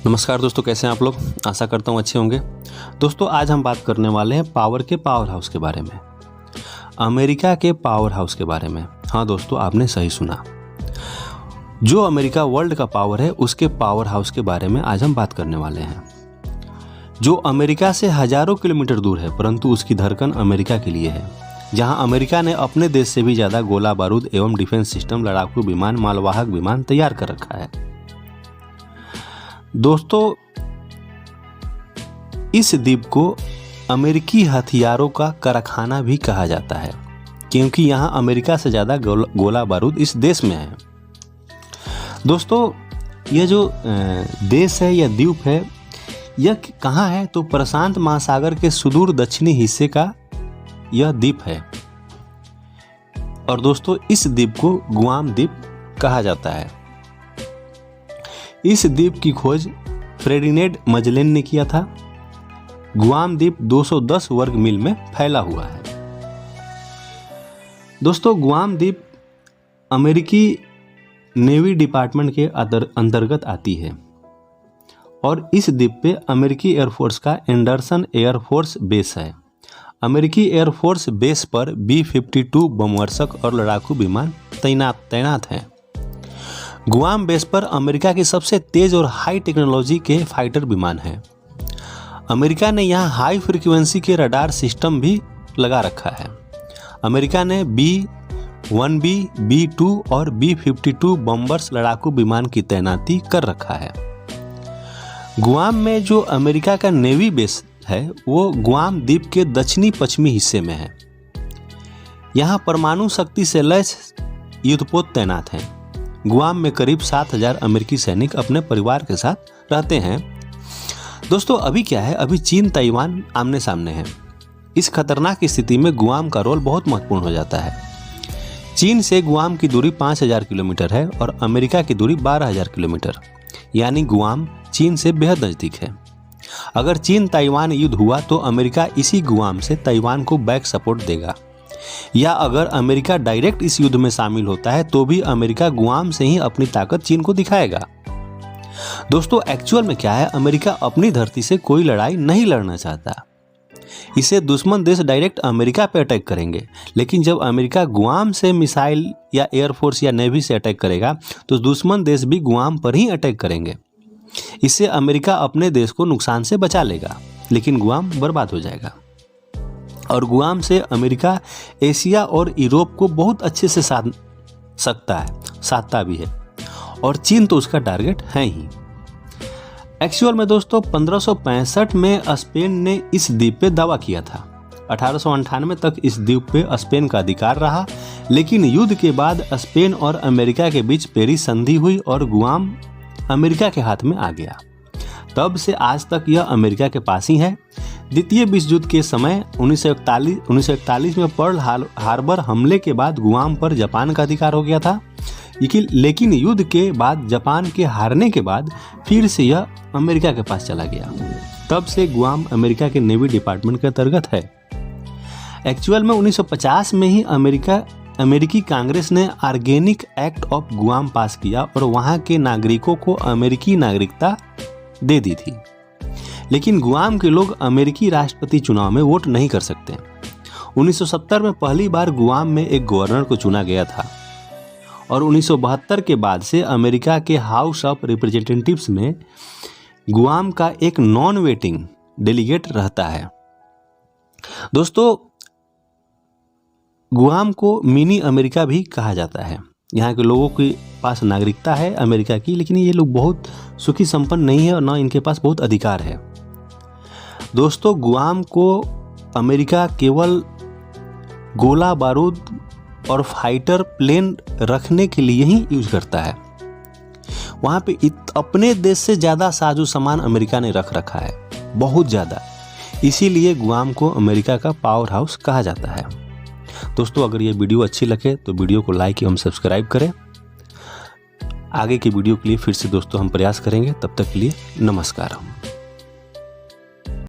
नमस्कार दोस्तों, कैसे हैं आप लोग। आशा करता हूँ अच्छे होंगे। दोस्तों आज हम बात करने वाले हैं पावर के पावर हाउस के बारे में, अमेरिका के पावर हाउस के बारे में। हाँ दोस्तों, आपने सही सुना। जो अमेरिका वर्ल्ड का पावर है उसके पावर हाउस के बारे में आज हम बात करने वाले हैं। जो अमेरिका से हजारों किलोमीटर दूर है परंतु उसकी धड़कन अमेरिका के लिए है, जहां अमेरिका ने अपने देश से भी ज़्यादा गोला बारूद एवं डिफेंस सिस्टम, लड़ाकू विमान, मालवाहक विमान तैयार कर रखा है। दोस्तों इस द्वीप को अमेरिकी हथियारों का कारखाना भी कहा जाता है, क्योंकि यहाँ अमेरिका से ज़्यादा गोला बारूद इस देश में है। दोस्तों यह जो देश है, यह द्वीप है, यह कहाँ है तो प्रशांत महासागर के सुदूर दक्षिणी हिस्से का यह द्वीप है। और दोस्तों इस द्वीप को गुआम द्वीप कहा जाता है। इस द्वीप की खोज फ्रेडिनेड मजलेन ने किया था। गुआम द्वीप 210 वर्ग मील में फैला हुआ है। दोस्तों गुआम द्वीप अमेरिकी नेवी डिपार्टमेंट के अंतर्गत आती है और इस द्वीप पे अमेरिकी एयरफोर्स का एंडरसन एयरफोर्स बेस है। अमेरिकी एयरफोर्स बेस पर B-52 बमवर्षक और लड़ाकू विमान तैनात हैं। गुआम बेस पर अमेरिका की सबसे तेज और हाई टेक्नोलॉजी के फाइटर विमान हैं। अमेरिका ने यहाँ हाई फ्रीक्वेंसी के रडार सिस्टम भी लगा रखा है। अमेरिका ने B-1B, B-2 और B-52 बम्बर्स लड़ाकू विमान की तैनाती कर रखा है। गुआम में जो अमेरिका का नेवी बेस है वो गुआम द्वीप के दक्षिणी पश्चिमी हिस्से में है। यहाँ परमाणु शक्ति से लैस युद्धपोत तैनात हैं। गुआम में करीब 7,000 अमेरिकी सैनिक अपने परिवार के साथ रहते हैं। दोस्तों अभी क्या है, अभी चीन ताइवान आमने सामने है। इस खतरनाक स्थिति में गुआम का रोल बहुत महत्वपूर्ण हो जाता है। चीन से गुआम की दूरी 5,000 किलोमीटर है और अमेरिका की दूरी 12,000 किलोमीटर, यानी गुआम चीन से बेहद नज़दीक है। अगर चीन ताइवान युद्ध हुआ तो अमेरिका इसी गुआम से ताइवान को बैक सपोर्ट देगा, या अगर अमेरिका डायरेक्ट इस युद्ध में शामिल होता है तो भी अमेरिका गुआम से ही अपनी ताकत चीन को दिखाएगा। दोस्तों एक्चुअल में क्या है, अमेरिका अपनी धरती से कोई लड़ाई नहीं लड़ना चाहता। इसे दुश्मन देश डायरेक्ट अमेरिका पे अटैक करेंगे, लेकिन जब अमेरिका गुआम से मिसाइल या एयरफोर्स या नेवी से अटैक करेगा तो दुश्मन देश भी गुआम पर ही अटैक करेंगे। इससे अमेरिका अपने देश को नुकसान से बचा लेगा, लेकिन गुआम बर्बाद हो जाएगा। और गुआम से अमेरिका एशिया और यूरोप को बहुत अच्छे से साधता भी है, और चीन तो उसका टारगेट है ही। एक्चुअल में दोस्तों 1565 में स्पेन ने इस द्वीप पे दावा किया था। 1898 तक इस द्वीप पे स्पेन का अधिकार रहा, लेकिन युद्ध के बाद स्पेन और अमेरिका के बीच पेरिस संधि हुई और गुआम अमेरिका के हाथ में आ गया। तब से आज तक यह अमेरिका के पास ही है। द्वितीय विश्व युद्ध के समय 1941 में पर्ल हार्बर हमले के बाद गुआम पर जापान का अधिकार हो गया था, लेकिन युद्ध के बाद जापान के हारने के बाद फिर से यह अमेरिका के पास चला गया। तब से गुआम अमेरिका के नेवी डिपार्टमेंट के अंतर्गत है। एक्चुअल में 1950 में ही अमेरिकी कांग्रेस ने ऑर्गेनिक एक्ट ऑफ गुआम पास किया और वहां के नागरिकों को अमेरिकी नागरिकता दे दी थी। लेकिन गुआम के लोग अमेरिकी राष्ट्रपति चुनाव में वोट नहीं कर सकते। 1970 में पहली बार गुआम में एक गवर्नर को चुना गया था और 1972 के बाद से अमेरिका के हाउस ऑफ रिप्रेजेंटेटिव्स में गुआम का एक नॉन वेटिंग डेलीगेट रहता है। दोस्तों गुआम को मिनी अमेरिका भी कहा जाता है। यहाँ के लोगों के पास नागरिकता है अमेरिका की, लेकिन ये लोग बहुत सुखी संपन्न नहीं है और ना इनके पास बहुत अधिकार है। दोस्तों गुआम को अमेरिका केवल गोला बारूद और फाइटर प्लेन रखने के लिए ही यूज करता है। वहाँ पे अपने देश से ज़्यादा साजो सामान अमेरिका ने रख रखा है, बहुत ज़्यादा। इसीलिए गुआम को अमेरिका का पावर हाउस कहा जाता है। दोस्तों अगर ये वीडियो अच्छी लगे तो वीडियो को लाइक एवं सब्सक्राइब करें। आगे की वीडियो के लिए फिर से दोस्तों हम प्रयास करेंगे। तब तक के लिए नमस्कार।